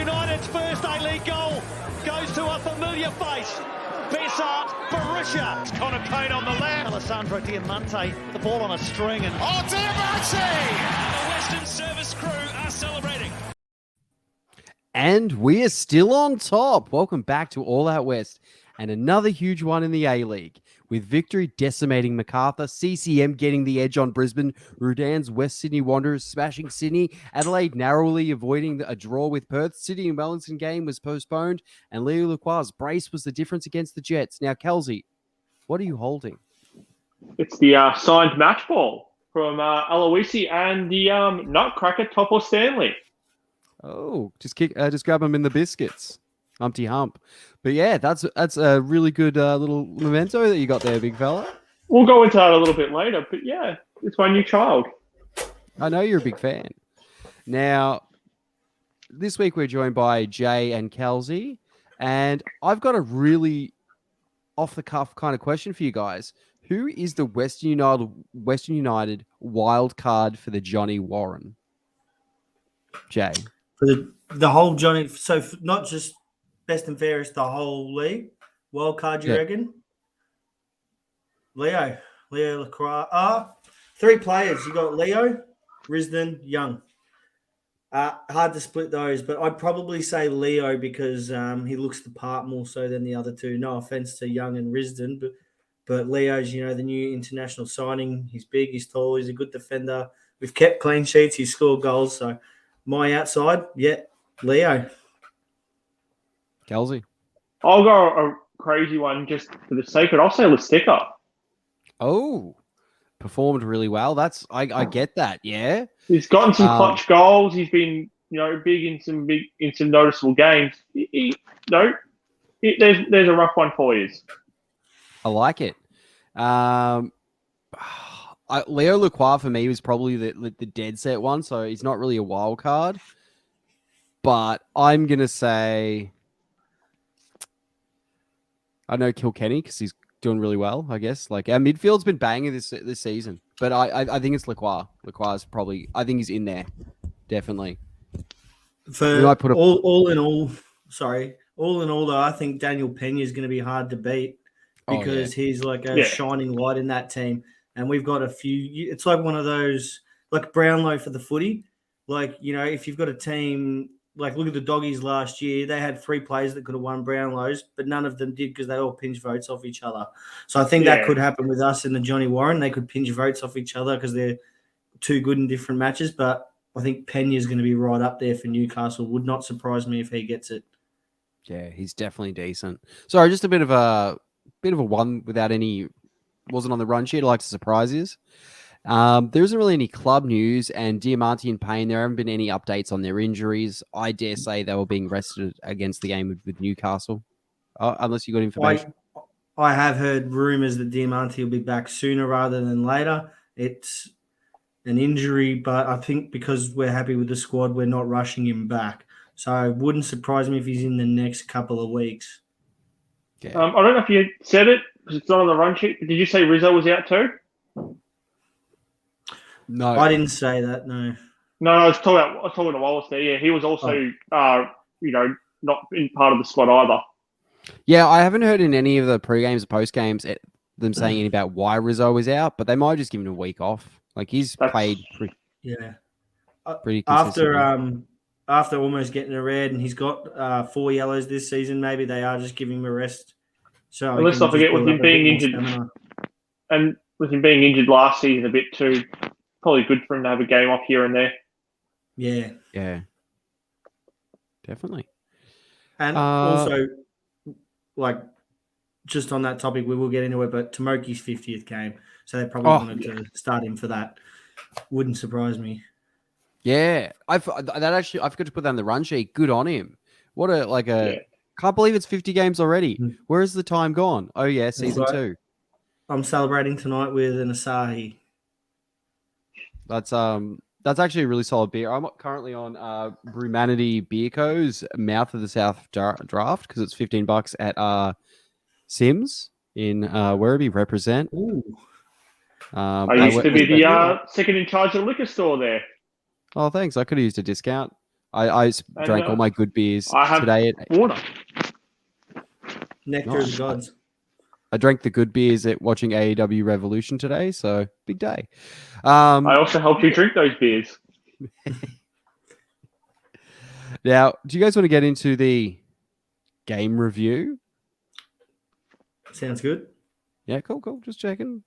United's first A-League goal goes to a familiar face. Bessart, Borussia. It's Connor Kane on the left. Alessandro Diamante, the ball on a string. And Diamante! The Western Service crew are celebrating. And we are still on top. Welcome back to All Out West. And another huge one in the A-League, with Victory decimating MacArthur, CCM getting the edge on Brisbane, Rudan's West Sydney Wanderers smashing Sydney, Adelaide narrowly avoiding a draw with Perth, Sydney and Wellington game was postponed, and Leo Lacroix's brace was the difference against the Jets. Now, Kelsey, what are you holding? It's the signed match ball from Aloisi and the Nutcracker Topple Stanley. Oh, just grab them in the biscuits. Humpty hump. But yeah, that's a really good little memento that you got there, big fella. We'll go into that a little bit later, but yeah, it's my new child. I know you're a big fan. Now, this week we're joined by Jay and Kelsey, and I've got a really off-the-cuff kind of question for you guys. Who is the Western United wild card for the Johnny Warren? Jay. For the whole Johnny, so not just best and fairest, the whole league. Wild card, you reckon? Leo Lacroix. Three players. You got Leo, Risdon, Young. Hard to split those, but I'd probably say Leo because he looks the part more so than the other two. No offense to Young and Risdon, but Leo's, the new international signing. He's big, he's tall, he's a good defender. We've kept clean sheets, he's scored goals. So my outside, Leo. Kelsey. I'll go a crazy one just for the sake of it. I'll say Lustica. Oh, performed really well. I get that. Yeah, he's gotten some clutch goals. He's been big in some noticeable games. There's a rough one for you. I like it. Leo Lacroix for me was probably the dead set one, so he's not really a wild card. But I'm gonna say I know Kilkenny because he's doing really well, I guess. Like our midfield's been banging this season, but I think it's Lacroix. Lacroix's probably, I think he's in there, definitely. All in all, though, I think Daniel Pena is going to be hard to beat because he's like a shining light in that team, and we've got a few. It's like one of those like Brownlow for the footy. Like if you've got a team. Like, look at the Doggies last year. They had three players that could have won Brownlows, but none of them did because they all pinch votes off each other. So I think that could happen with us in the Johnny Warren. They could pinch votes off each other because they're too good in different matches. But I think Pena's going to be right up there for Newcastle. Would not surprise me if he gets it. Yeah, he's definitely decent. Sorry, just a bit of a one without any, wasn't on the run sheet. I like to surprise you. There isn't really any club news, and Diamante and Payne, there haven't been any updates on their injuries. I dare say they were being rested against the game with Newcastle, unless you got information. I have heard rumours that Diamante will be back sooner rather than later. It's an injury, but I think because we're happy with the squad, we're not rushing him back. So it wouldn't surprise me if he's in the next couple of weeks. Okay. I don't know if you said it, because it's not on the run sheet, but did you say Rizzo was out too? No, I didn't say that. No. No, I was talking to Wallace there. Yeah, he was also, not in part of the squad either. Yeah, I haven't heard in any of the pre-games or post-games them saying anything about why Rizzo was out, but they might have just given him a week off. Like he's played pretty consistently. After almost getting a red, and he's got 4 yellows this season. Maybe they are just giving him a rest. So and let's not forget with him being injured, and with him being injured last season a bit too. Probably good for him to have a game off here and there. Yeah. Definitely. And also, like, just on that topic, we will get into it, but Tomoki's 50th game, so they probably wanted to start him for that. Wouldn't surprise me. Yeah. I forgot to put that in the run sheet. Good on him. Can't believe it's 50 games already. Where's the time gone? Oh, yeah, season 2. I'm celebrating tonight with an Asahi. That's actually a really solid beer. I'm currently on Brewmanity Beer Co.'s Mouth of the South draft because it's $15 at Sims in Werribee. Represent. Ooh. I used to be the second in charge of the liquor store there. Oh, thanks. I could have used a discount. I And, drank all my good beers I have today. water. Nectar of the gods. I drank the good beers at watching AEW Revolution today, so big day. I also helped you drink those beers. Now, do you guys want to get into the game review? Sounds good. Yeah, cool. Just checking.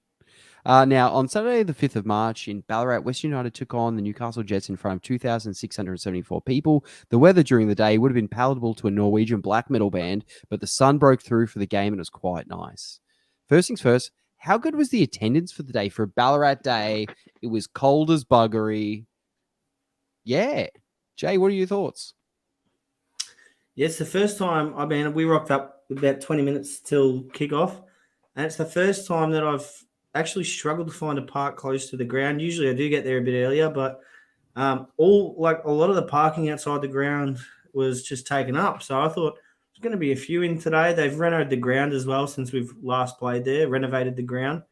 Now, on Saturday, the 5th of March, in Ballarat, West United took on the Newcastle Jets in front of 2,674 people. The weather during the day would have been palatable to a Norwegian black metal band, but the sun broke through for the game and it was quite nice. First things first, how good was the attendance for the day? For a Ballarat day, it was cold as buggery. Yeah. Jay, what are your thoughts? Yes, the first time, we rocked up about 20 minutes till kickoff, and it's the first time that I've actually struggled to find a park close to the ground. Usually I do get there a bit earlier, but a lot of the parking outside the ground was just taken up. So I thought there's going to be a few in today. They've renovated the ground as well since we've last played there, renovated the ground.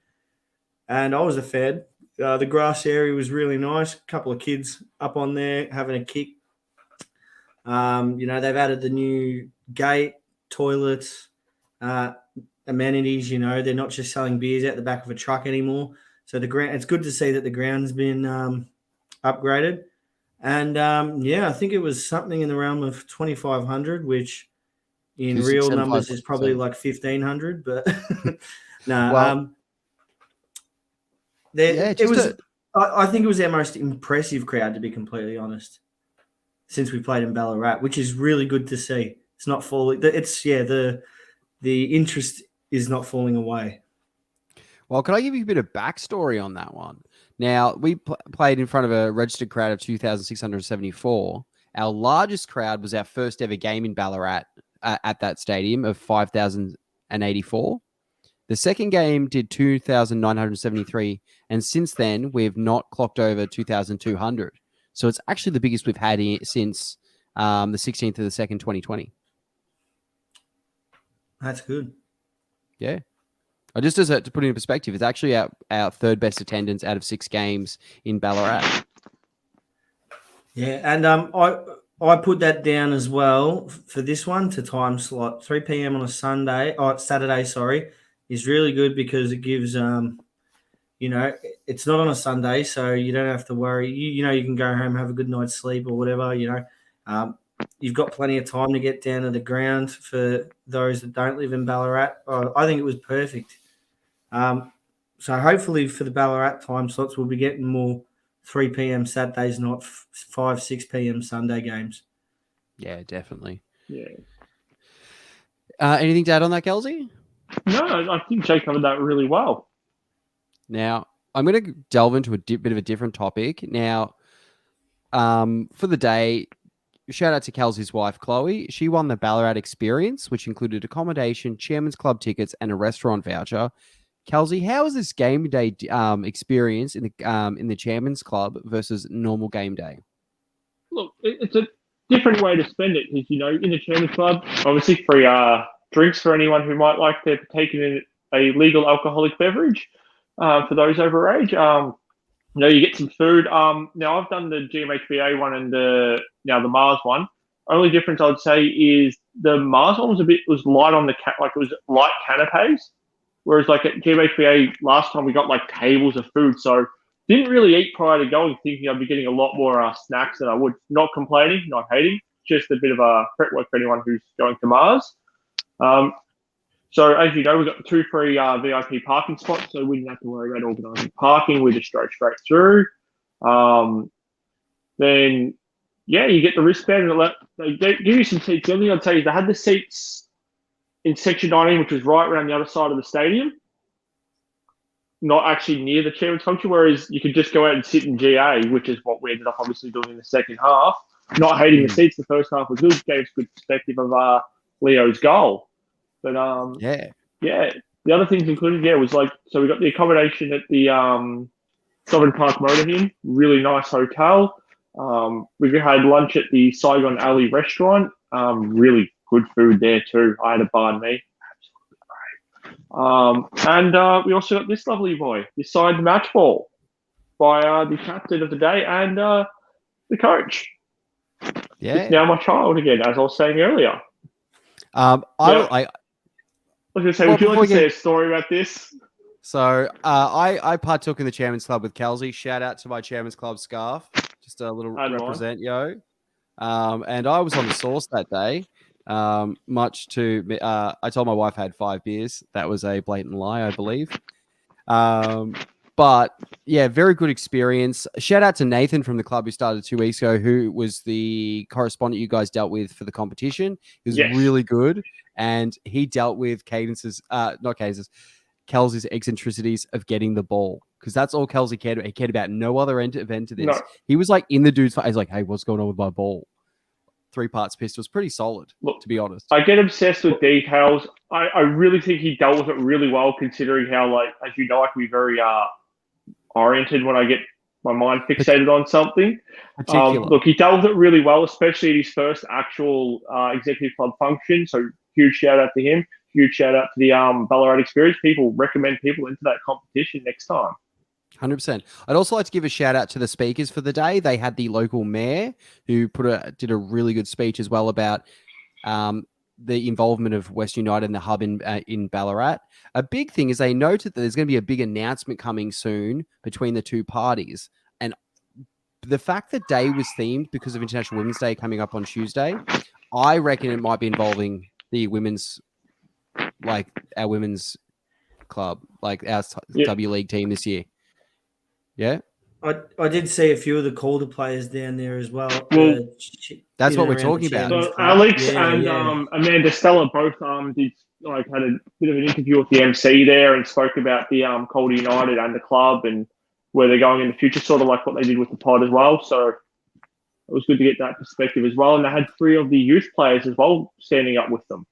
And I was a fan. The grass area was really nice. A couple of kids up on there having a kick. They've added the new gate, toilets, amenities. They're not just selling beers out the back of a truck anymore. So the ground, it's good to see that the ground's been upgraded. And I think it was something in the realm of 2,500, which in real numbers is probably like 1,500. But no, well, I think it was our most impressive crowd, to be completely honest, since we played in Ballarat, which is really good to see. It's not falling. The interest is not falling away. Well, can I give you a bit of backstory on that one? Now, we played in front of a registered crowd of 2,674. Our largest crowd was our first ever game in Ballarat at that stadium of 5,084. The second game did 2,973. And since then, we've not clocked over 2,200. So it's actually the biggest we've had since the 16th of the 2nd, 2020. That's good. Yeah. Just to put it in perspective, it's actually our third best attendance out of 6 games in Ballarat. Yeah, and I put that down as well for this one to time slot. 3 p.m. on a Saturday, is really good because it gives it's not on a Sunday, so you don't have to worry. You can go home, have a good night's sleep or whatever. You've got plenty of time to get down to the ground for those that don't live in Ballarat. I think it was perfect. So hopefully for the Ballarat time slots, we'll be getting more 3 p.m. Saturdays, not 5, 6 p.m. Sunday games. Yeah, definitely. Yeah. Anything to add on that, Kelsey? No, I think Jay covered that really well. Now, I'm going to delve into a bit of a different topic. Now, for the day, shout out to Kelsey's wife, Chloe. She won the Ballarat experience, which included accommodation, Chairman's Club tickets, and a restaurant voucher. Kelsey, how is this game day experience in the Chairman's Club versus normal game day? Look, it's a different way to spend it because, in the Chairman's Club, obviously free drinks for anyone who might like to partake in a legal alcoholic beverage for those over age. You get some food. Now, I've done the GMHBA one and the Mars one. Only difference I would say is the Mars one was light on the it was light canapes, whereas like at GMHBA last time we got like tables of food. So didn't really eat prior to going, thinking I'd be getting a lot more snacks than I would. Not complaining, not hating, just a bit of a prep work for anyone who's going to Mars. So as you know, we've got 2 free VIP parking spots, so we didn't have to worry about organising parking. We just drove straight through. Then, you get the wristband, and they give you some seats. The other thing I'd say is they had the seats in Section 19, which was right around the other side of the stadium, not actually near the chairman's function, whereas you could just go out and sit in GA, which is what we ended up obviously doing in the second half. Not hating the seats, the first half was good, gave us good perspective of Leo's goal. But the other things included, was so we got the accommodation at the Sovereign Park Motorhome, really nice hotel. We had lunch at the Saigon Alley restaurant, really good food there too. I had a banh mi, absolutely great. And we also got this lovely boy, this signed match ball by the captain of the day and the coach. It's now my child again, as I was saying earlier. I was going to say, would you like to say a story about this? So I partook in the Chairman's Club with Kelsey. Shout out to my Chairman's Club scarf. Just a little represent, yo. And I was on the sauce that day. Much to I told my wife I had 5 beers. That was a blatant lie, I believe. But yeah, very good experience. Shout out to Nathan from the club who started 2 weeks ago, who was the correspondent you guys dealt with for the competition. He was really good. And he dealt with Kelsey's eccentricities of getting the ball. Because that's all Kelsey cared about. He cared about no other event to this. No. He was like in the dude's face, like, hey, what's going on with my ball? 3 parts pissed. It was pretty solid, to be honest. I get obsessed with details. I really think he dealt with it really well, considering how, like, as you know, I can be very oriented when I get my mind fixated on something. Look, he dealt with it really well, especially at his first actual executive club function. So huge shout out to him. Huge shout out to the Ballarat experience. People recommend people into that competition next time. 100%. I'd also like to give a shout out to the speakers for the day. They had the local mayor who did a really good speech as well about the involvement of West United and the hub in Ballarat. A big thing is they noted that there's going to be a big announcement coming soon between the two parties. And the fact that day was themed because of International Women's Day coming up on Tuesday, I reckon it might be involving the women's, like our women's club, like our W League team this year. Yeah. I did see a few of the Calder players down there as well. That's what we're talking about. So Alex and Amanda Stella both did had a bit of an interview with the MC there and spoke about the Calder United and the club and where they're going in the future, sort of like what they did with the pod as well. So it was good to get that perspective as well. And they had 3 of the youth players as well standing up with them.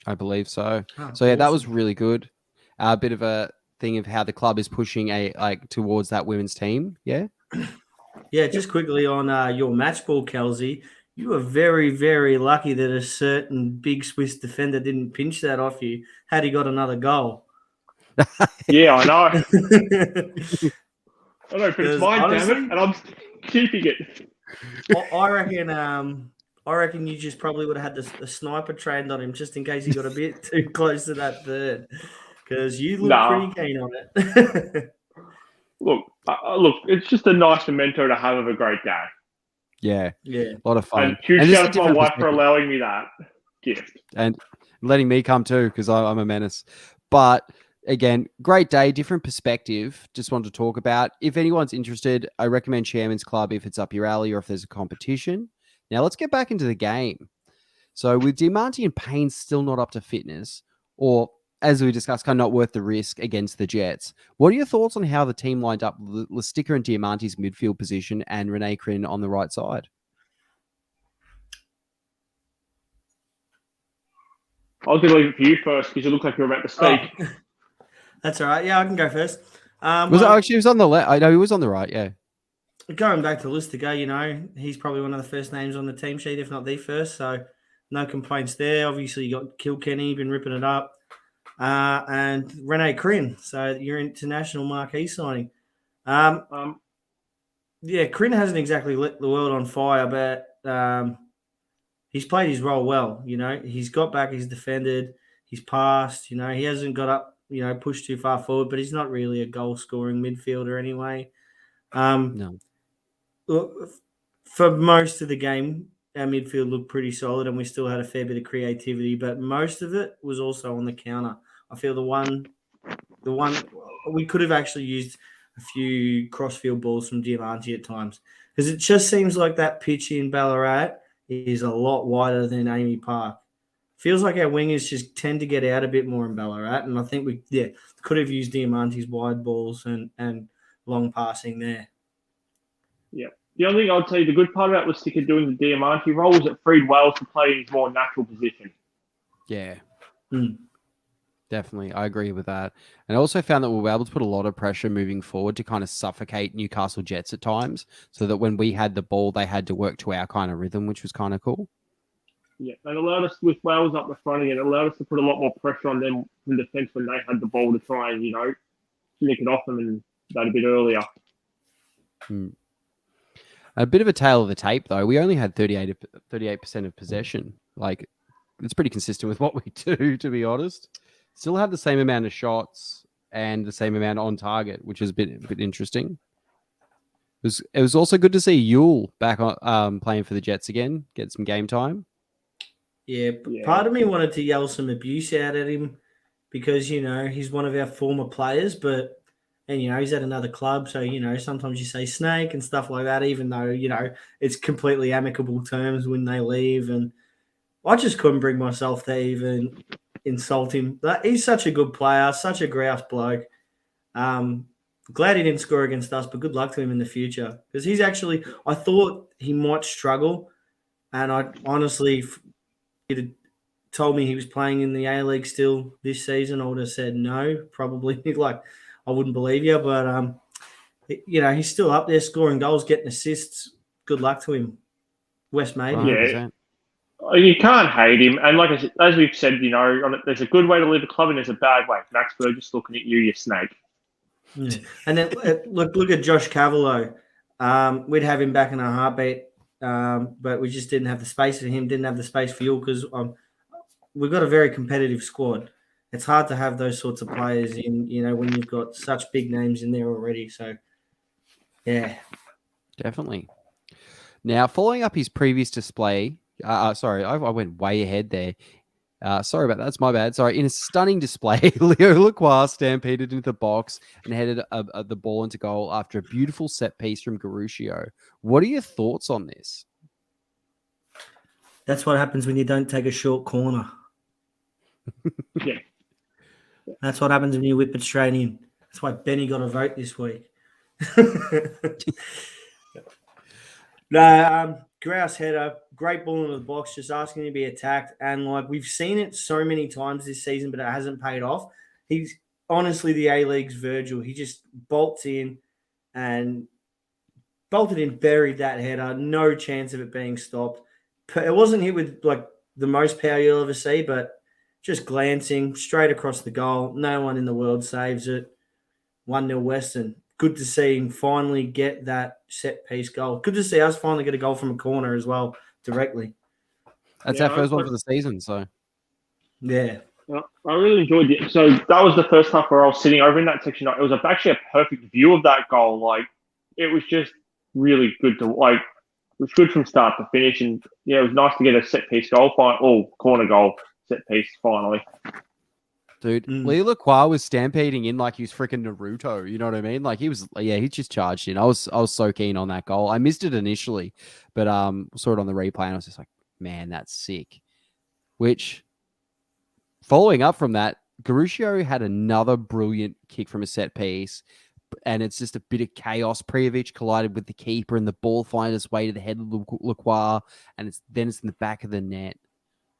I believe so. So yeah, that was really good. A bit of a thing of how the club is pushing towards that women's team. Yeah. Yeah. Just quickly on your match ball, Kelsey, you were very, very lucky that a certain big Swiss defender didn't pinch that off you. Had he got another goal? Yeah, I know. I know, but it's mine, honestly, damn it, and I'm keeping it. I reckon you just probably would have had the sniper trained on him just in case he got a bit too close to that third. Because you look pretty keen on it. Look, it's just a nice memento to have of a great day. Yeah. A lot of fun. And huge shout out to my wife for allowing me that gift. And letting me come too, because I'm a menace. But again, great day, different perspective. Just wanted to talk about. If anyone's interested, I recommend Chairman's Club if it's up your alley or if there's a competition. Now, let's get back into the game. So with Diamante and Payne still not up to fitness, or as we discussed, kind of not worth the risk against the Jets. What are your thoughts on how the team lined up Lustica and Diamante's midfield position and Renee Crin on the right side? I was going to leave it for you first because you look like you're about to speak. Oh, that's all right. Yeah, I can go first. He was on the left. I know he was on the right, yeah. Going back to Lustica, he's probably one of the first names on the team sheet, if not the first. So no complaints there. Obviously, you got Kilkenny, been ripping it up. And Renee Crin, so your international marquee signing. Crin hasn't exactly lit the world on fire, but he's played his role well. He's got back, he's defended, he's passed. He hasn't got up, pushed too far forward, but he's not really a goal-scoring midfielder anyway. No. Look, for most of the game, our midfield looked pretty solid, and we still had a fair bit of creativity, but most of it was also on the counter. I feel the one we could have actually used a few crossfield balls from Diamante at times, because it just seems like that pitch in Ballarat is a lot wider than Amy Park. Feels like our wingers just tend to get out a bit more in Ballarat, and I think we could have used Diamante's wide balls and long passing there. Yeah. The only thing I'd say the good part about Lustica doing the Diamante role is it freed Wales to play in his more natural position. Yeah. Definitely. I agree with that. And I also found that we were able to put a lot of pressure moving forward to kind of suffocate Newcastle Jets at times, so that when we had the ball, they had to work to our kind of rhythm, which was kind of cool. Yeah, it allowed us, with Wales up the front again, it allowed us to put a lot more pressure on them in defence when they had the ball to try and, nick it off them and that a bit earlier. A bit of a tail of the tape, though. We only had 38% of possession. Like, it's pretty consistent with what we do, to be honest. Still had the same amount of shots and the same amount on target, which is a bit interesting. It was also good to see Yule back on playing for the Jets again, get some game time. Yeah, part of me wanted to yell some abuse out at him because, he's one of our former players, and he's at another club. So, sometimes you say snake and stuff like that, even though, it's completely amicable terms when they leave. And I just couldn't bring myself to even insult him. But he's such a good player, such a grouse bloke. Glad he didn't score against us, but good luck to him in the future. Because he's actually, I thought he might struggle. And I honestly, if he'd have told me he was playing in the A-League still this season, I would have said no, probably. I wouldn't believe you. But, he's still up there scoring goals, getting assists. Good luck to him. West made him. Yeah. You can't hate him. And like I said, as we've said, there's a good way to leave a club and there's a bad way. Max Burgess looking at you, you snake. Yeah. And then look at Josh Cavallo. We'd have him back in a heartbeat, but we just didn't have the space for him, didn't have the space for you because we've got a very competitive squad. It's hard to have those sorts of players in, when you've got such big names in there already. So, yeah. Definitely. Now, following up his previous display, sorry, I went way ahead there. Sorry about that. That's my bad. Sorry. In a stunning display, Leo Lacroix stampeded into the box and headed the ball into goal after a beautiful set piece from Garuscio. What are your thoughts on this? That's what happens when you don't take a short corner. Yeah. That's what happens when you whip it straight in. That's why Benny got a vote this week. No, grouse header, great ball into the box, just asking to be attacked. And we've seen it so many times this season, but it hasn't paid off. He's honestly the A-League's Virgil. He just bolted in, buried that header. No chance of it being stopped. It wasn't hit with the most power you'll ever see, but just glancing straight across the goal. No one in the world saves it. 1-0 Western. Good to see him finally get that set-piece goal. Good to see us finally get a goal from a corner as well, directly. That's our first one for the season, so. Yeah. I really enjoyed it. So that was the first half where I was sitting over in that section. It was actually a perfect view of that goal. It was just really good to, it was good from start to finish. And, it was nice to get a set-piece goal, corner goal, set-piece finally. Dude, Leo Lacroix was stampeding in like he was freaking Naruto. You know what I mean? He just charged in. I was so keen on that goal. I missed it initially, but saw it on the replay and I was just like, man, that's sick. Which, following up from that, Garuscio had another brilliant kick from a set piece, and it's just a bit of chaos. Prijovic collided with the keeper, and the ball finds its way to the head of Lacroix, and it's in the back of the net.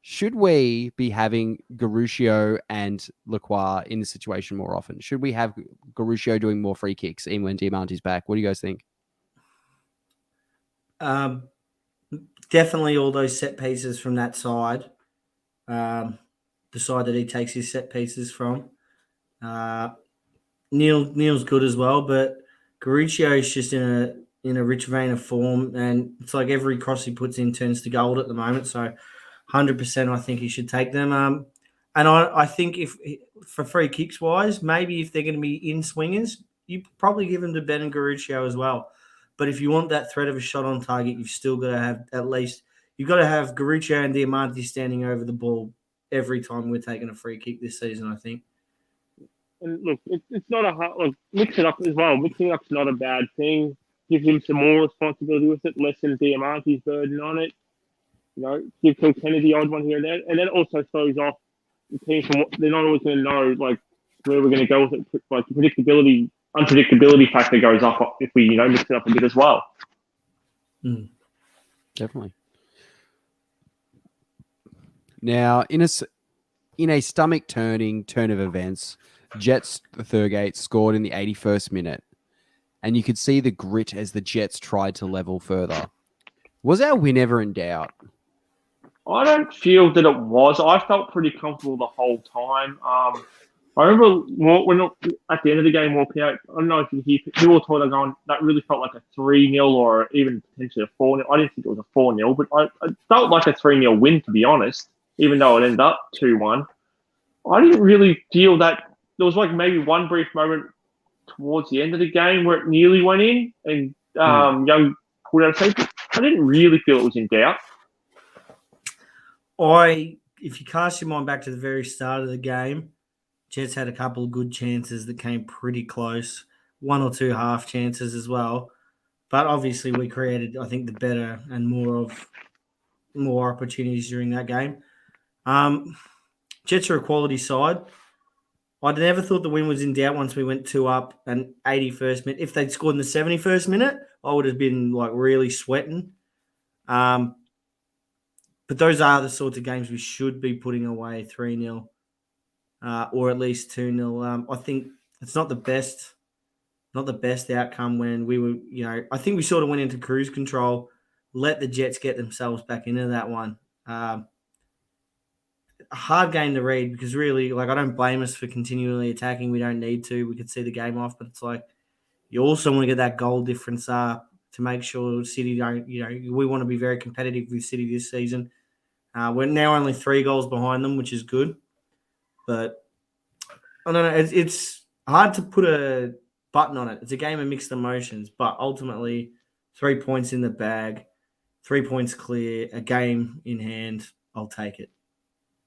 Should we be having Garuscio and Lacroix in this situation more often? Should we have Garuscio doing more free kicks even when Diamante's back? What do you guys think? Definitely all those set pieces from that side. The side that he takes his set pieces from. Neil's good as well, but Garuscio is just in a rich vein of form, and it's like every cross he puts in turns to gold at the moment. So 100% I think he should take them. And I think if for free kicks wise, maybe if they're going to be in swingers, you probably give them to Ben and Garuscio as well. But if you want that threat of a shot on target, you've still got to have you've got to have Garuscio and Diamante standing over the ball every time we're taking a free kick this season, I think. And look, it's not a hard, mix it up as well. Mixing up's not a bad thing. Give him some more responsibility with it, lessen Diamante's burden on it. Give Kilkenny the odd one here and there, and then it also throws off the team from what they're not always going to know, where we're going to go with it. The unpredictability factor goes up if we, mix it up a bit as well. Definitely. Now, in a stomach-turning turn of events, Jets Thurgate scored in the 81st minute, and you could see the grit as the Jets tried to level further. Was our win ever in doubt? I don't feel that it was. I felt pretty comfortable the whole time. I remember when at the end of the game walking out, I don't know if you hear people were talking going, that really felt like a 3-0 or even potentially a 4-0. I didn't think it was a 4-0, but I felt like a 3-0 win, to be honest, even though it ended up 2-1. I didn't really feel that. There was like maybe one brief moment towards the end of the game where it nearly went in and Young pulled out a save. I didn't really feel it was in doubt. If you cast your mind back to the very start of the game, Jets had a couple of good chances that came pretty close, 1 or 2 half chances as well. But obviously we created, I think, the better and more opportunities during that game. Jets are a quality side. I never thought the win was in doubt once we went 2 up and 81st minute. If they'd scored in the 71st minute, I would have been like really sweating. But those are the sorts of games we should be putting away 3-0 or at least 2-0. I think it's not the best outcome when we were, I think we sort of went into cruise control, let the Jets get themselves back into that one. A hard game to read because really, like, I don't blame us for continually attacking. We don't need to. We could see the game off, but it's like you also want to get that goal difference up to make sure City don't, we want to be very competitive with City this season. We're now only 3 goals behind them, which is good. But I don't know. It's hard to put a button on it. It's a game of mixed emotions, but ultimately 3 points in the bag, 3 points clear, a game in hand. I'll take it.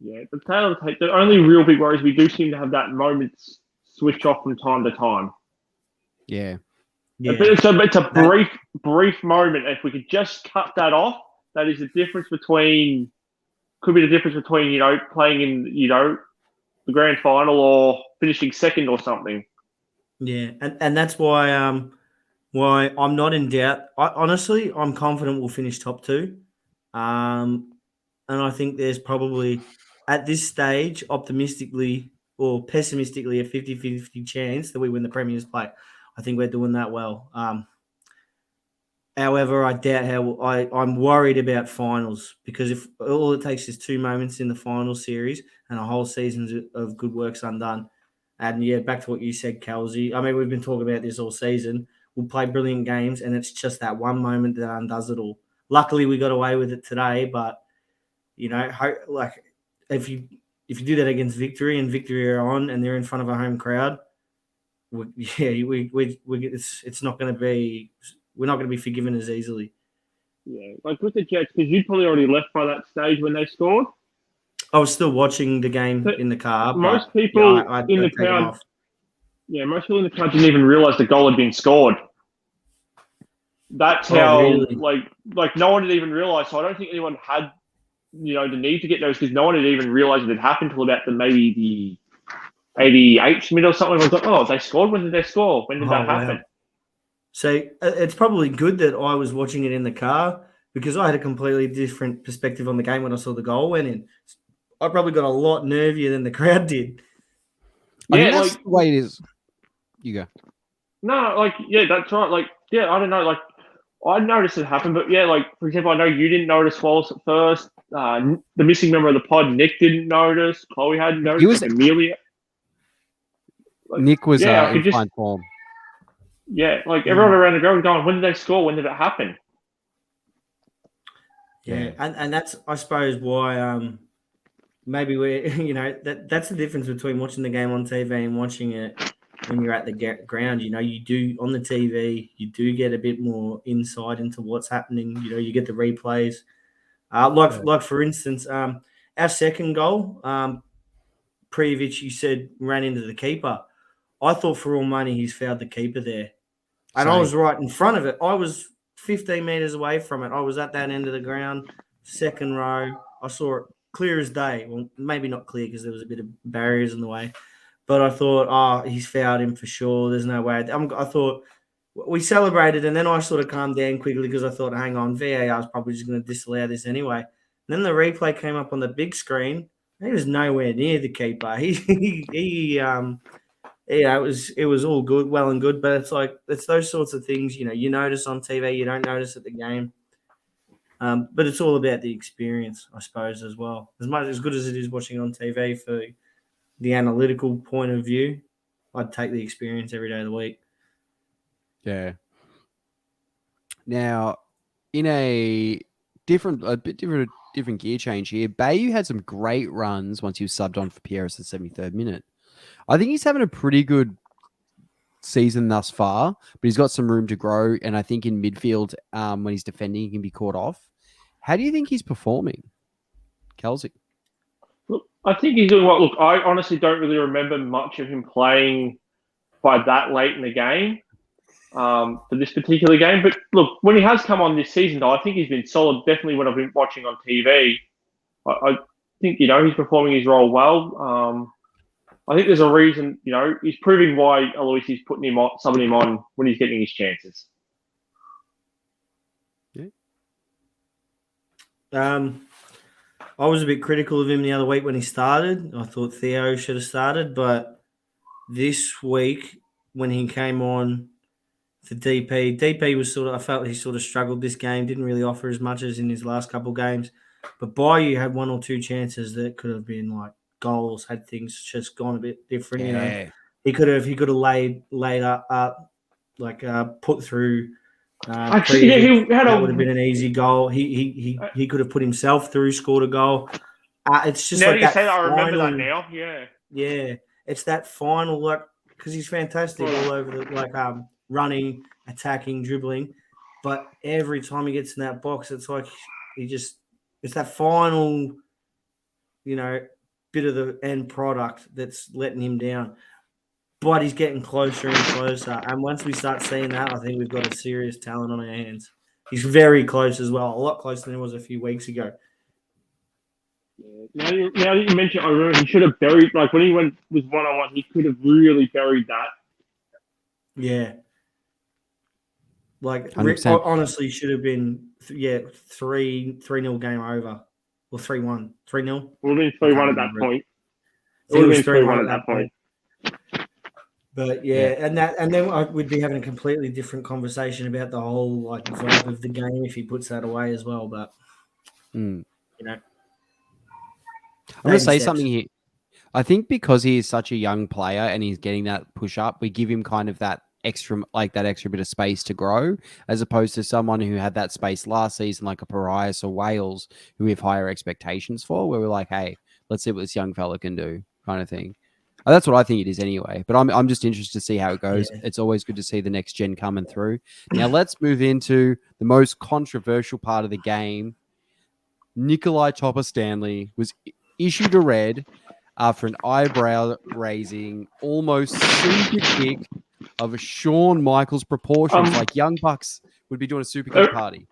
Yeah, the only real big worry is we do seem to have that moment switch off from time to time. Yeah. It's a brief moment. If we could just cut that off, that is the difference between playing in, the grand final or finishing second or something. Yeah, and that's why I'm not in doubt. Honestly, I'm confident we'll finish top 2. And I think there's probably, at this stage, optimistically or pessimistically, a 50-50 chance that we win the Premier's play. I think we're doing that well. However, I doubt I'm worried about finals because if all it takes is 2 moments in the final series and a whole season of good work's undone. And yeah, back to what you said, Kelsey. I mean, we've been talking about this all season. We'll play brilliant games, and it's just that one moment that undoes it all. Luckily, we got away with it today, but if you do that against Victory and Victory are on and they're in front of a home crowd, it's not going to be. We're not going to be forgiven as easily. Yeah, like with the Jets, because you'd probably already left by that stage when they scored. I was still watching the game in the car. Most people in the crowd, most people in the crowd didn't even realize the goal had been scored. That's how, really? like no one had even realized. So I don't think anyone had, the need to get those because no one had even realized it had happened until about maybe the 88th minute or something. I was like, oh, they scored. When did they score? When did that happen? Wow. So it's probably good that I was watching it in the car because I had a completely different perspective on the game when I saw the goal went in. I probably got a lot nervier than the crowd did. I mean, that's the way it is. You go. No, that's right. I don't know. I noticed it happen, but for example, I know you didn't notice Wallace at first. The missing member of the pod, Nick, didn't notice. Chloe hadn't noticed. Amelia. Nick was in fine form. Yeah, everyone around the ground was going, when did they score? When did it happen? Yeah, and that's, I suppose, why maybe we're, that's the difference between watching the game on TV and watching it when you're at the ground. You do, on the TV, you do get a bit more insight into what's happening. You get the replays. Like for instance, our second goal, Prijovic, you said, ran into the keeper. I thought for all money he's fouled the keeper there. And I was right in front of it. I was 15 metres away from it. I was at that end of the ground, second row. I saw it clear as day. Well, maybe not clear because there was a bit of barriers in the way. But I thought, he's fouled him for sure. There's no way. I thought we celebrated, and then I sort of calmed down quickly because I thought, hang on, VAR is probably just going to disallow this anyway. And then the replay came up on the big screen. He was nowhere near the keeper. It was all good, well and good, but it's those sorts of things, you notice on TV, you don't notice at the game. But it's all about the experience, I suppose, as well. As good as it is watching on TV for the analytical point of view, I'd take the experience every day of the week. Yeah. Now, in a bit different gear change here, Bayu had some great runs once he was subbed on for Pieris at the 73rd minute. I think he's having a pretty good season thus far, but he's got some room to grow. And I think in midfield, when he's defending, he can be caught off. How do you think he's performing, Kelsey? Look, I think he's doing well. Look, I honestly don't really remember much of him playing by that late in the game for this particular game. But look, when he has come on this season, though, I think he's been solid. Definitely when I've been watching on TV, I think, he's performing his role well. I think there's a reason, he's proving why Alois is putting him on, subbing him on when he's getting his chances. Yeah. I was a bit critical of him the other week when he started. I thought Theo should have started, but this week when he came on for DP was I felt he sort of struggled this game, didn't really offer as much as in his last couple of games. But Bayu had one or two chances that could have been like goals, had things just gone a bit different. Yeah. He could have laid up put through. Actually, that would have been an easy goal. He could have put himself through, scored a goal. It's just now like that you that. say that, I remember final, that now. Yeah. Yeah, it's that final because he's fantastic all over the running, attacking, dribbling, but every time he gets in that box, it's like it's that final, bit of the end product that's letting him down. But he's getting closer and closer. And once we start seeing that, I think we've got a serious talent on our hands. He's very close as well, a lot closer than he was a few weeks ago. Now that you mention it, I remember he should have buried, when he went with one-on-one, he could have really buried that. Yeah. 100%. Honestly, should have been, 3-0 game over. Or 3-1. 3-0? Would have been 3-1 at that point. It would have been 3-1 at that point. But and then we'd be having a completely different conversation about the whole vibe of the game if he puts that away as well. But I'm going to say something here. I think because he is such a young player and he's getting that push up, we give him kind of that extra bit of space to grow, as opposed to someone who had that space last season, like a Parias or Wales, who we have higher expectations for, where we're like, hey, let's see what this young fella can do, kind of thing. That's what I think it is anyway. But I'm just interested to see how it goes. Yeah. It's always good to see the next gen coming through. Now let's move into the most controversial part of the game. Nikolai Topper-Stanley was issued a red after an eyebrow-raising, almost super kick of a Shawn Michaels proportions, like Young Bucks would be doing a super kick party.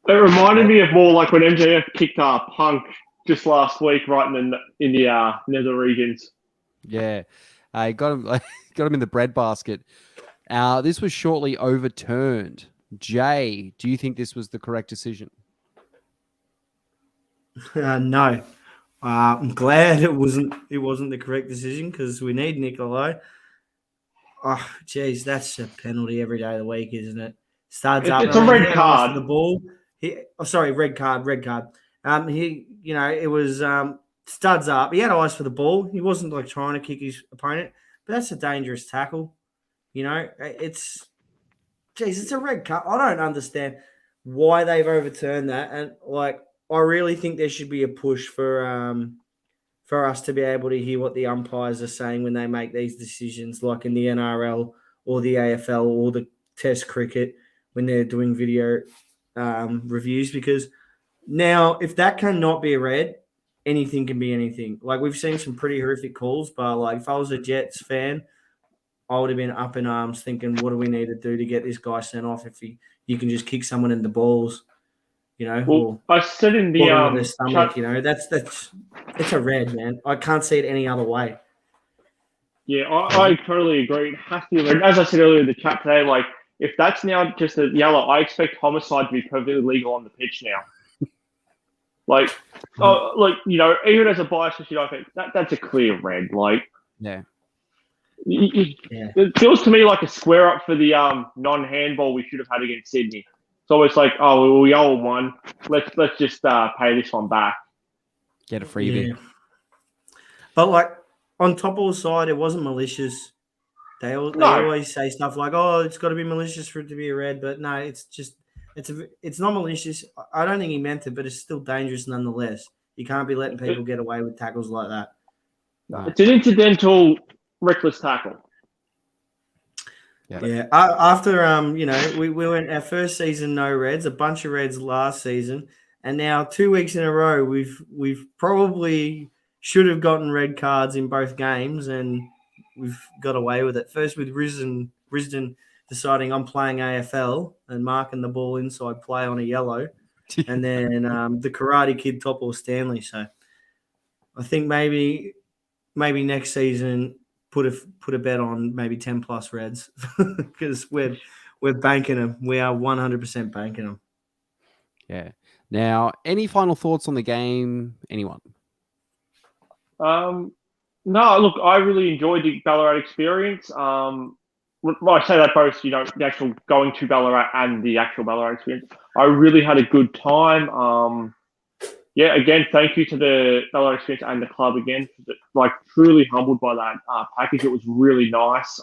It reminded me of more like when MJF kicked Punk just last week, right in the nether regions. Yeah, I got him in the breadbasket. This was shortly overturned. Jay, do you think this was the correct decision? No. I'm glad it wasn't the correct decision because we need Nikolai. Oh, geez, that's a penalty every day of the week, isn't it? Starts up. It's a red card. The ball. Red card. It was studs up. He had eyes for the ball. He wasn't trying to kick his opponent, but that's a dangerous tackle. It's a red card. I don't understand why they've overturned that, and I really think there should be a push for us to be able to hear what the umpires are saying when they make these decisions, like in the NRL or the AFL or the Test cricket when they're doing video reviews. Because now, if that cannot be a red, anything can be anything. We've seen some pretty horrific calls, but if I was a Jets fan, I would have been up in arms thinking, what do we need to do to get this guy sent off if you can just kick someone in the balls, Well, I said in the stomach, that's it's a red, man. I can't see it any other way. Yeah, I totally agree. It has to be red. As I said earlier in the chat today, if that's now just a yellow, I expect homicide to be perfectly legal on the pitch now. Even as a biased issue, I think that's a clear red. Yeah. It feels to me like a square up for the non-handball we should have had against Sydney. It's always like, oh, we owe one. Let's just pay this one back. Get a freebie. Yeah. But on Topol's side, it wasn't malicious. They always say stuff like, "Oh, it's got to be malicious for it to be a red," but no, it's not malicious. I don't think he meant it, but it's still dangerous nonetheless. You can't be letting people get away with tackles like that. No, it's an incidental, reckless tackle. Yeah. After we went our first season no reds, a bunch of reds last season, and now 2 weeks in a row we've probably should have gotten red cards in both games, and we've got away with it. First with Risdon deciding I'm playing AFL and marking the ball inside play on a yellow, and then the Karate Kid Topol Stanley. So I think maybe next season put a bet on maybe 10 plus reds because we're banking them. We are 100% banking them. Yeah. Now, any final thoughts on the game? Anyone? No, look, I really enjoyed the Ballarat experience. Well, I say that both, the actual going to Ballarat and the actual Ballarat experience. I really had a good time. Again, thank you to the Ballarat experience and the club again. Truly humbled by that package. It was really nice.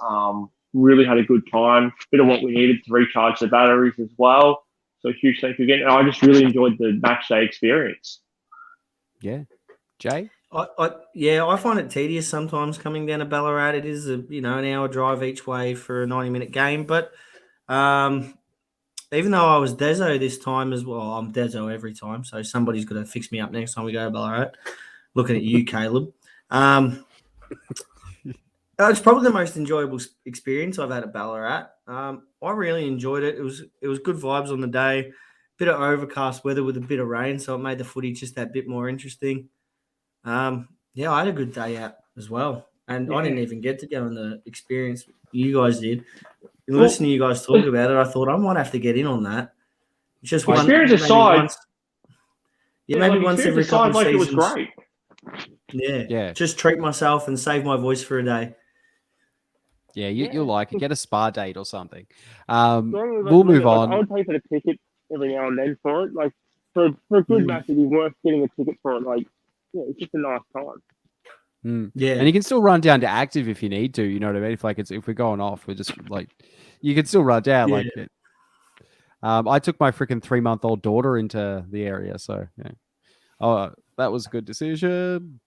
Really had a good time. Bit of what we needed to recharge the batteries as well. So huge thank you again. And I just really enjoyed the match day experience. Yeah. Jay? I find it tedious sometimes coming down to Ballarat. It is an hour drive each way for a 90-minute game. But even though I was Dezo this time as well, I'm Dezo every time, so somebody's got to fix me up next time we go to Ballarat. Looking at you, Caleb. It's probably the most enjoyable experience I've had at Ballarat. I really enjoyed it. It was good vibes on the day. Bit of overcast weather with a bit of rain, so it made the footy just that bit more interesting. I had a good day out as well, and I didn't even get to go on the experience. You guys did. Listening to you guys talk about it, I thought I might have to get in on that. It's just one experience aside. Maybe once every couple of seasons. It was great. Yeah. Just treat myself and save my voice for a day. Yeah, you'll like it. Get a spa date or something. We'll move on. I would pay for the ticket every now and then for it. For a good match, it'd be worth getting a ticket for it. It's just a nice time. Yeah, and you can still run down to active if you need to. You know what I mean? If we're going off, we're just you can still run down I took my freaking 3-month-old daughter into the area, so that was a good decision.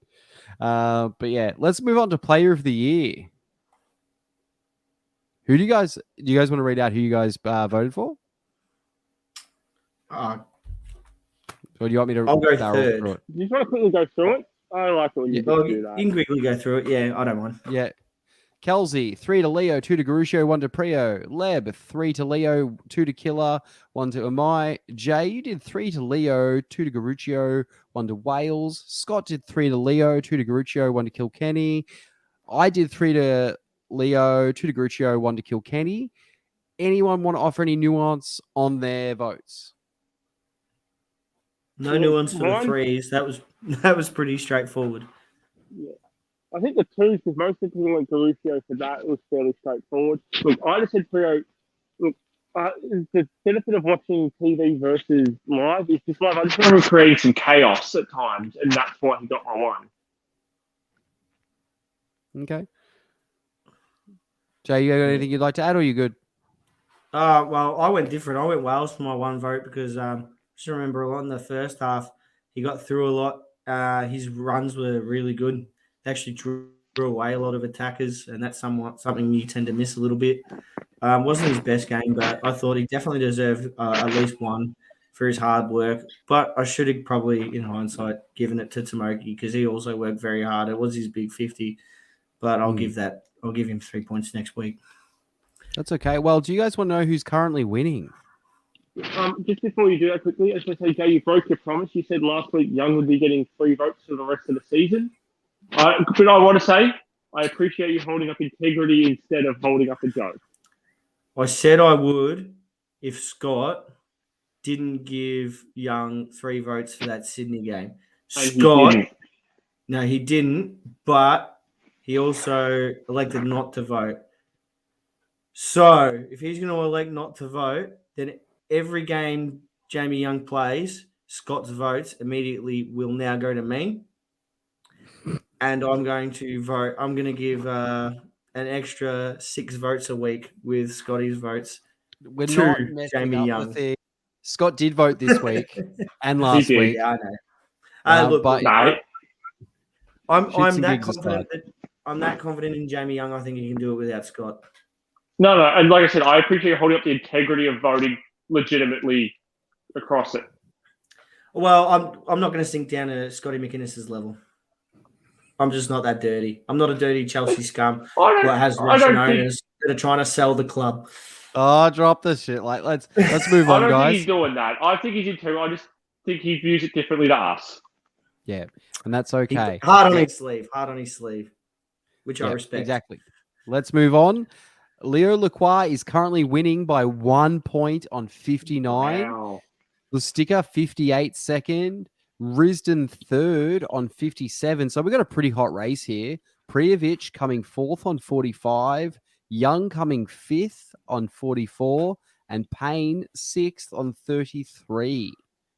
But yeah, let's move on to Player of the Year. Do you guys want to read out who you guys voted for? Or do you want me to? I'll go third. Do you just want to quickly go through it? I like it when you do that. You can quickly go through it. Yeah, I don't mind. Yeah. Kelsey, 3 to Leo, 2 to Garuscio, 1 to Prio. Leb, 3 to Leo, 2 to Killer, 1 to Amai. Jay, you did 3 to Leo, 2 to Garuscio, 1 to Wales. Scott did 3 to Leo, 2 to Garuscio, 1 to Kilkenny. I did 3 to Leo, 2 to Garuscio, 1 to Kilkenny. Anyone want to offer any nuance on their votes? No nuance for the threes. That was pretty straightforward. Yeah. I think the twos, because most people went Garuscio for that, it was fairly straightforward. Look, I just said Prio. Look, the benefit of watching TV versus live is just I just remember creating some chaos at times, and that's why he got my one. Okay. Jay, you got anything you'd like to add, or are you good? Well, I went different. I went Wales for my one vote because just remember a lot in the first half. He got through a lot. His runs were really good. They actually drew away a lot of attackers, and that's something you tend to miss a little bit. Wasn't his best game, but I thought he definitely deserved at least one for his hard work. But I should have probably, in hindsight, given it to Tomoki because he also worked very hard. It was his big 50, but I'll give him 3 points next week. That's okay. Well, do you guys want to know who's currently winning? Just before you do that quickly, I just want to say, Jay, you broke your promise. You said last week Young would be getting 3 votes for the rest of the season. But I want to say, I appreciate you holding up integrity instead of holding up a joke. I said I would if Scott didn't give Young 3 votes for that Sydney game. No, he didn't, but he also elected not to vote. So if he's going to elect not to vote, then every game Jamie Young plays, Scott's votes immediately will now go to me. and I'm going to vote. I'm going to give an extra 6 votes a week with Scotty's votes. We're to not messing Jamie up Young. the thing. Scott did vote this week and He last did. week. Yeah, I know. Look, but No, I'm that confident I'm that confident in Jamie Young. I think he can do it without Scott. no. And like I said, I appreciate you holding up the integrity of voting legitimately across it. Well, I'm not going to sink down to Scotty McInnes's level. I'm just not that dirty. I'm not a dirty Chelsea scum that has Russian owners that are trying to sell the club. Oh, drop the shit. Like, let's move on, I don't guys. think he's doing that. I think he's into. I just think he views it differently to us. Yeah, and that's okay. Hard on his sleeve, which I respect. Exactly. Let's move on. Leo Lacroix is currently winning by 1 point on 59. Wow. Lustica 58 second. Risdon third on 57. So we got a pretty hot race here. Prijovic coming fourth on 45. Young coming fifth on 44. And Payne sixth on 33.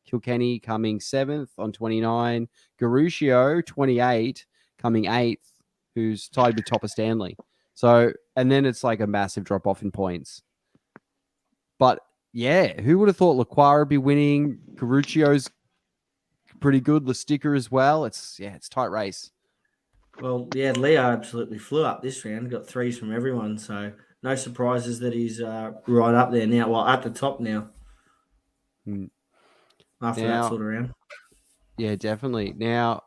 Kilkenny coming seventh on 29. Garuccio 28 coming eighth, who's tied with Topper Stanley. So, and then it's like a massive drop off in points. But yeah, who would have thought Lacroix would be winning? Garuccio's pretty good. Lustica as well. It's tight race. Well, yeah, Leo absolutely flew up this round. Got threes from everyone, so no surprises that he's right up there now. Well, at the top now. After that sort of round. Yeah, definitely. Now,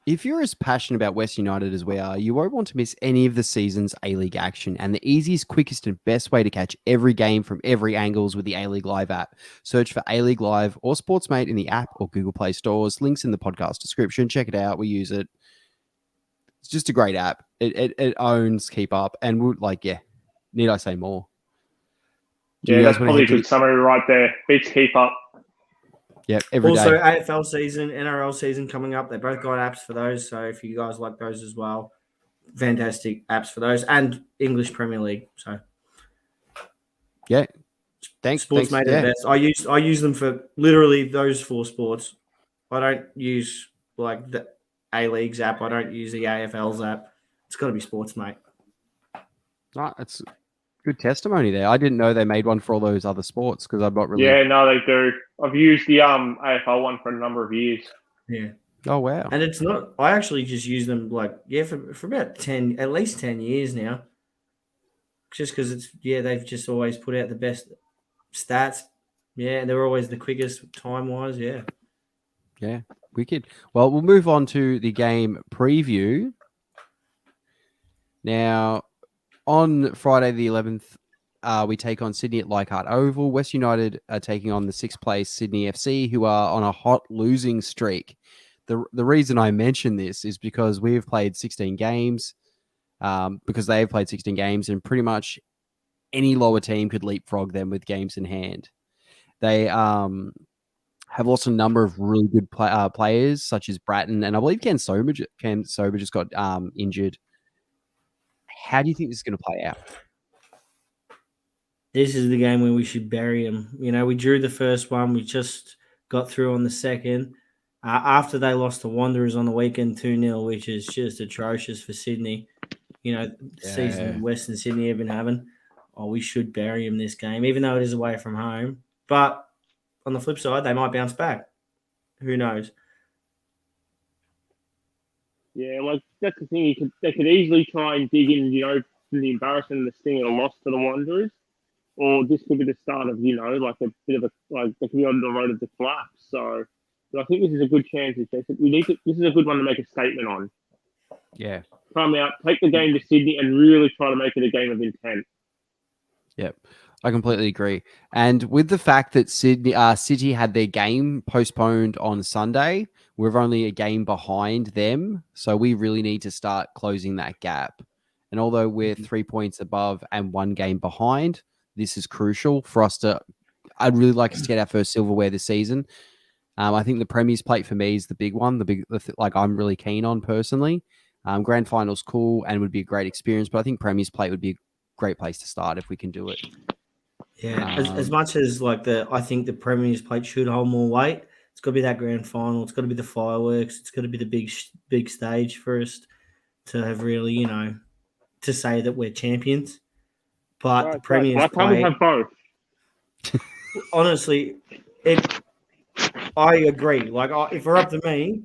if you're as passionate about West United as we are, you won't want to miss any of the season's A-League action. And the easiest, quickest, and best way to catch every game from every angle is with the A-League Live app. Search for A-League Live or Sportsmate in the app or Google Play stores. Links in the podcast description. Check it out. We use it. It's just a great app. It owns Keep Up. And need I say more? Yeah, that's probably a good summary right there. Beats Keep Up. Yeah, every also, day. AFL season, NRL season coming up. They both got apps for those. So if you guys like those as well, fantastic apps for those. And English Premier League. So yeah. Thanks. Sportsmate are the best. I use them for literally those 4 sports. I don't use like the A-League's app. I don't use the AFL's app. It's got to be Sportsmate. No, it's good testimony there. I didn't know they made one for all those other sports because I'm not really. Yeah, no, they do. I've used the AFL one for a number of years. Yeah. Oh wow. And it's not. I actually just use them for about at least 10 years now. Just because they've just always put out the best stats. Yeah, they're always the quickest time wise. Yeah. Yeah, wicked. Well, we'll move on to the game preview. Now, on Friday the 11th, we take on Sydney at Leichhardt Oval. West United are taking on the 6th place Sydney FC, who are on a hot losing streak. The reason I mention this is because we have played 16 games, because they have played 16 games, and pretty much any lower team could leapfrog them with games in hand. They have lost a number of really good players, such as Bratton, and I believe Ken Sober just got injured. How do you think this is going to play out? This is the game where we should bury them. You know, we drew the first one. We just got through on the second. After they lost to Wanderers on the weekend 2-0, which is just atrocious for Sydney. You know, the season Western Sydney have been having. Oh, we should bury them this game, even though it is away from home. But on the flip side, they might bounce back. Who knows? Yeah, well, that's the thing. They could easily try and dig in, from the embarrassment and the sting of a loss to the Wanderers, or this could be the start of, like a bit of they could be on the road of the collapse. So, but I think this is a good chance. This is a good one to make a statement on. Yeah, come out, take the game to Sydney, and really try to make it a game of intent. Yep. I completely agree. And with the fact that City had their game postponed on Sunday, we're only a game behind them. So we really need to start closing that gap. And although we're 3 points above and 1 game behind, this is crucial for us to. I'd really like us to get our first silverware this season. I think the Premier's Plate for me is the big one. I'm really keen on personally. Grand Final's cool and would be a great experience, but I think Premier's Plate would be a great place to start if we can do it. Yeah, as much as I think the Premier's Plate should hold more weight. It's got to be that grand final. It's got to be the fireworks. It's got to be the big stage for us to have really, to say that we're champions. But the Premier's why can't we have both? Honestly, I agree. Like, if we're up to me,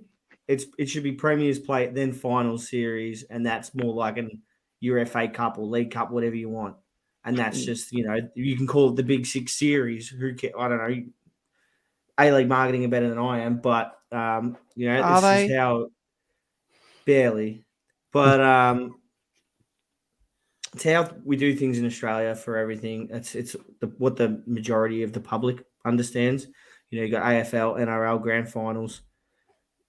it should be Premier's play, then final series, and that's more like your FA Cup or League Cup, whatever you want. And that's just, you can call it the Big Six series. Who cares? I don't know. A-League marketing are better than I am, but this is how barely. But it's how we do things in Australia for everything. It's what the majority of the public understands. You got AFL, NRL grand finals.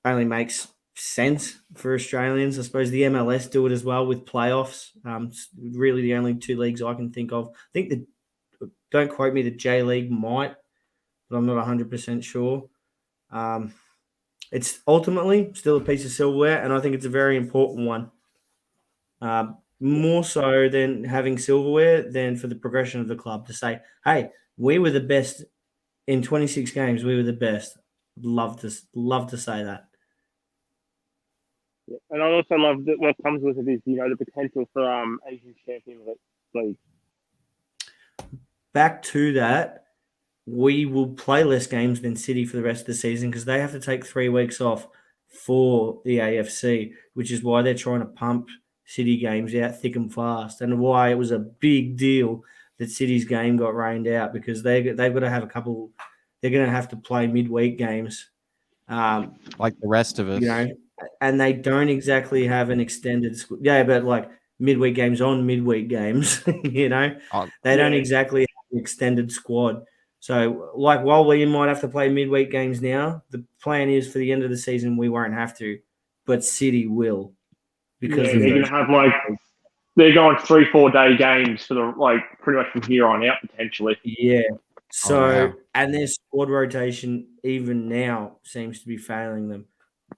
Only makes sense for Australians. I suppose the MLS do it as well with playoffs. It's really the only two leagues I can think of. I think don't quote me, the J League might, but I'm not 100% sure. It's ultimately still a piece of silverware, and I think it's a very important one. More so than having silverware, than for the progression of the club to say, hey, we were the best in 26 games. We were the best. Love to say that. Yeah. And I also love that what comes with it is, the potential for Asian Champions League. Back to that, we will play less games than City for the rest of the season because they have to take 3 weeks off for the AFC, which is why they're trying to pump City games out thick and fast, and why it was a big deal that City's game got rained out, because they've got to have a couple. They're going to have to play midweek games, like the rest of us, and they don't exactly have an extended. But like midweek games on midweek games, they don't exactly have an extended squad. So, like, while we might have to play midweek games now, the plan is for the end of the season we won't have to, but City will. Because they're going to have they're going 3-4 day games for the pretty much from here on out potentially. Yeah. So and their squad rotation even now seems to be failing them.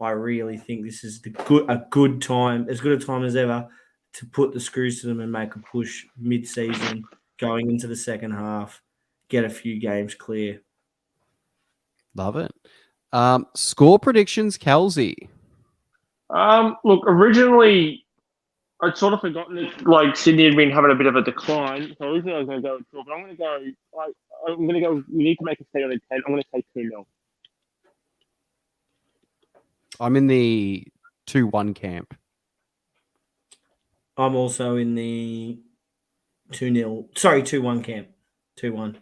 I really think this is a good time, as good a time as ever, to put the screws to them and make a push mid-season, going into the second half, get a few games clear. Love it. Score predictions, Kelsey. Look, originally I'd sort of forgotten that Sydney had been having a bit of a decline. So originally I was going to go with 12, but I'm going to go. We need to make a statement on 10. I'm going to say 2-0. I'm in the 2-1 camp. I'm also in the 2-1 camp. 2-1.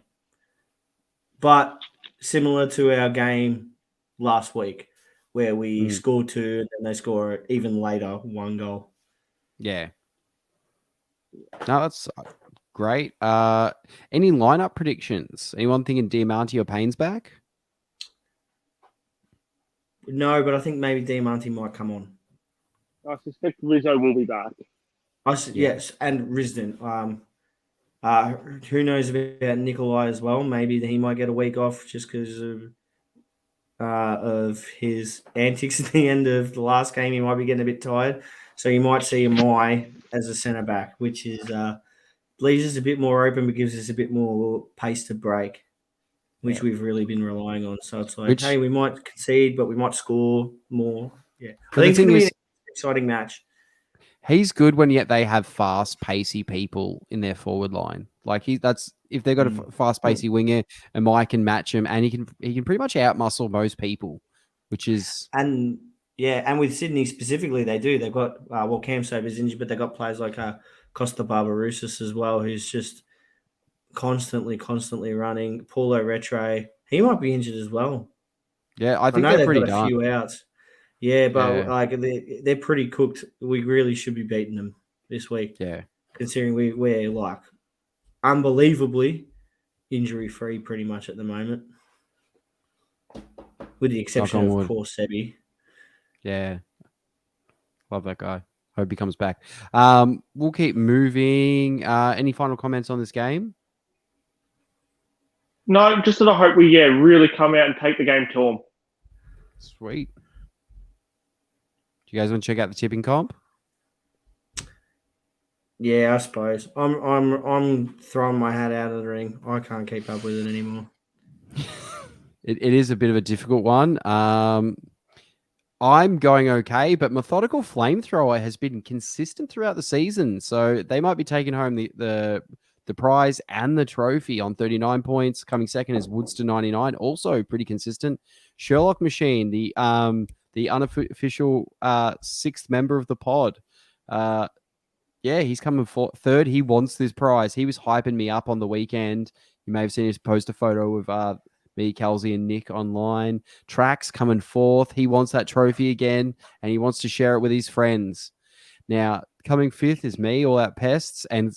But similar to our game last week, where we scored 2 and then they score even later 1 goal. Yeah. No, that's great. Any lineup predictions? Anyone thinking Diamante or Payne's back? No, but I think maybe Diamante might come on. I suspect Rizzo will be back. Yes, and Risden. Who knows about Nikolai as well? Maybe he might get a week off just because of his antics at the end of the last game. He might be getting a bit tired. So you might see Amai as a centre back, which is leaves us a bit more open, but gives us a bit more pace to break, which we've really been relying on. So it's like, hey, we might concede, but we might score more. Yeah, I think it's going to be an exciting match. He's good when yet they have fast, pacey people in their forward line. If they've got a fast, pacey winger, and Mike can match him, and he can pretty much outmuscle most people, which is and with Sydney specifically, they do. They've got Cam Sober's injured, but they've got players like Costa Barbarousis as well, who's just constantly running. Paulo Retre, he might be injured as well. Yeah, I think they're pretty done. A few outs. Yeah, but they're pretty cooked. We really should be beating them this week. Yeah, considering we're unbelievably injury free pretty much at the moment, with the exception of poor Sebi. Yeah, love that guy. Hope he comes back. We'll keep moving. Any final comments on this game? No, just that I hope we really come out and take the game to them. Sweet. Do you guys want to check out the tipping comp? Yeah, I suppose. I'm throwing my hat out of the ring. I can't keep up with it anymore. it is a bit of a difficult one. I'm going okay, but Methodical Flamethrower has been consistent throughout the season, so they might be taking home the prize and the trophy on 39 points. Coming second is Woodster 99, also pretty consistent. Sherlock Machine, the unofficial sixth member of the pod. Yeah, he's coming for third. He wants this prize. He was hyping me up on the weekend. You may have seen his post a photo of me, Kelsey, and Nick online. Trax coming fourth. He wants that trophy again, and he wants to share it with his friends. Now, coming fifth is me, All Out Pests, and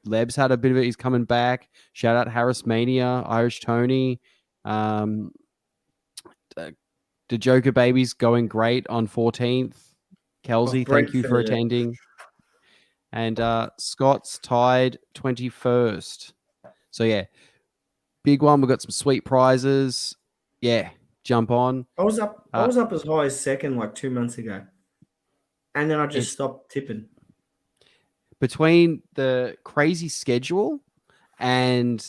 Leb's had a bit of it. He's coming back. Shout out Harris Mania, Irish Tony. The Joker Baby's going great on 14th. Kelsey, thank you for attending. And Scott's tied 21st. So, yeah, big one. We've got some sweet prizes. Yeah, jump on. I was up as high as second like 2 months ago. And then I just stopped tipping. Between the crazy schedule and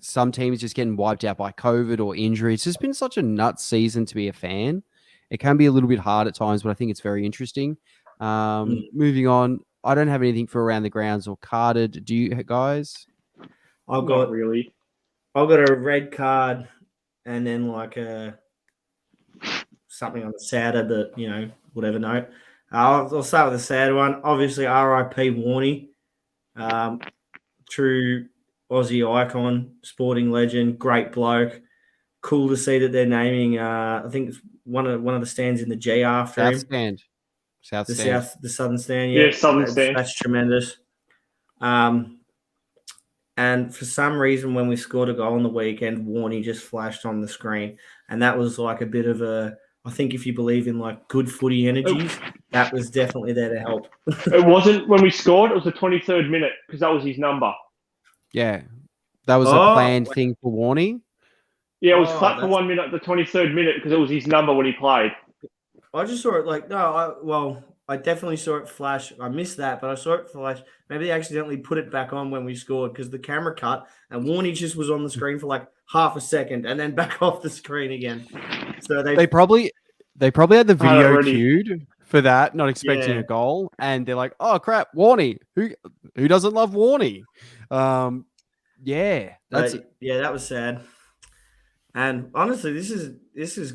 some teams just getting wiped out by COVID or injury, it's just been such a nuts season to be a fan. It can be a little bit hard at times, but I think it's very interesting. Moving on, I don't have anything for Around the Grounds or carded. Do you guys? Not really. I've got a red card and then like something on the sadder, but whatever note. I'll start with the sad one. Obviously, R.I.P. Warney, true Aussie icon, sporting legend, great bloke. Cool to see that they're naming. I think it's one of the stands in the G after him. South stand. The southern stand. Yeah, southern stand. That's tremendous. And for some reason, when we scored a goal on the weekend, Warney just flashed on the screen, and that was like a bit of a. I think if you believe in like good footy energies, that was definitely there to help. It wasn't when we scored. It was the 23rd minute because that was his number. Yeah, that was a planned thing for Warney. Yeah, it was flat for 1 minute, the 23rd minute, because it was his number when he played. I just saw it I definitely saw it flash. I missed that, but I saw it flash. Maybe they accidentally put it back on when we scored because the camera cut and Warney just was on the screen for like half a second and then back off the screen again. So they probably had the video queued for that, not expecting a goal, and they're like, "Oh crap, Warney! Who doesn't love Warney?" That was sad. And honestly, this is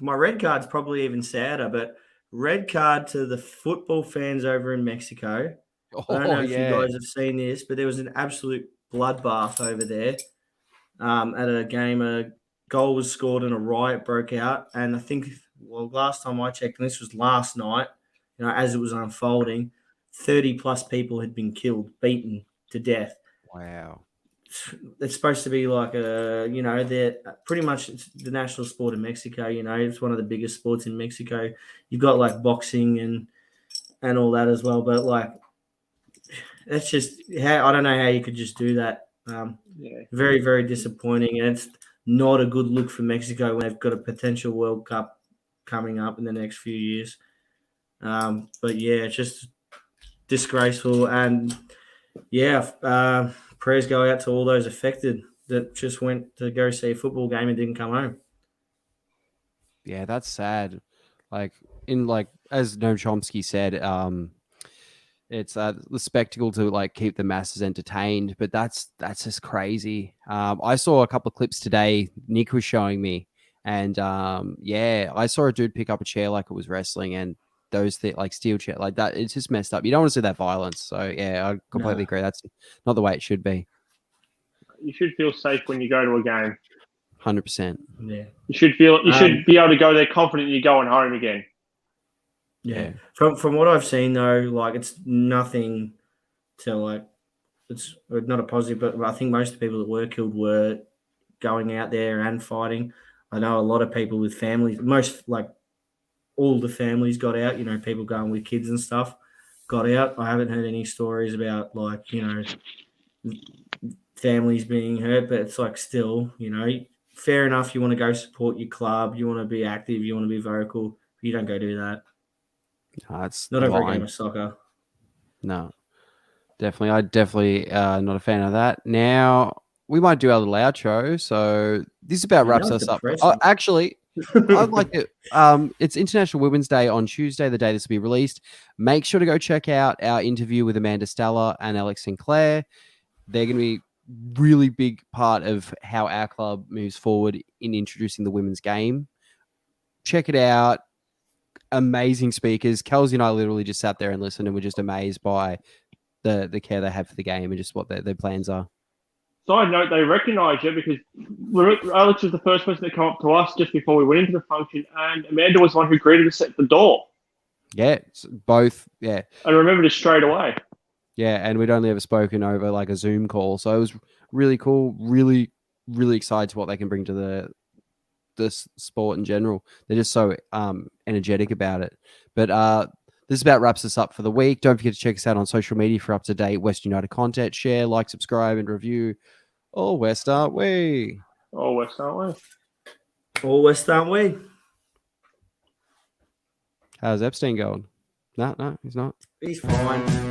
my red card's probably even sadder, but red card to the football fans over in Mexico. I don't know if you guys have seen this, but there was an absolute bloodbath over there. At a game, a goal was scored and a riot broke out. And I think, last time I checked, and this was last night, as it was unfolding, 30 plus people had been killed, beaten to death. Wow. It's supposed to be like they're pretty much the national sport in Mexico. It's one of the biggest sports in Mexico. You've got like boxing and all that as well. But like, that's just I don't know how you could just do that. Very, very disappointing. And it's not a good look for Mexico when they've got a potential World Cup coming up in the next few years. It's just disgraceful. And prayers go out to all those affected that just went to go see a football game and didn't come home. Yeah, that's sad. As Noam Chomsky said, it's the spectacle to keep the masses entertained, but that's just crazy. I saw a couple of clips today. Nick was showing me, and I saw a dude pick up a chair like it was wrestling, and those steel chair like that. It's just messed up. You don't want to see that violence. So I completely agree. That's not the way it should be. You should feel safe when you go to a game. 100%. Yeah. You should be able to go there confident you're going home again. Yeah. From what I've seen though, it's nothing to it's not a positive, but I think most of the people that were killed were going out there and fighting. I know a lot of people with families, all the families got out, people going with kids and stuff got out. I haven't heard any stories about families being hurt, but it's still, fair enough. You want to go support your club. You want to be active. You want to be vocal. You don't go do that. No, it's not over a game of soccer. No, definitely. I definitely not a fan of that. Now we might do our little outro. So this about wraps us up. depressing. Oh, actually, I'd like it. It's International Women's Day on Tuesday, the day this will be released. Make sure to go check out our interview with Amanda Stella and Alex Sinclair. They're going to be really big part of how our club moves forward in introducing the women's game. Check it out. Amazing speakers. Kelsey and I literally just sat there and listened, and we're just amazed by the care they have for the game and just what their plans are. Side note, they recognise you because Alex was the first person to come up to us just before we went into the function, and Amanda was the one who greeted us at the door. Yeah, both. Yeah. I remembered us straight away. Yeah, and we'd only ever spoken over like a Zoom call. So it was really cool, really, really excited to what they can bring to the sport in general. They're just so energetic about it. But this about wraps us up for the week. Don't forget to check us out on social media for up-to-date West United content. Share, like, subscribe, and review. All West, aren't we? All West, aren't we? All West, aren't we? How's Epstein going? No, he's not. He's fine.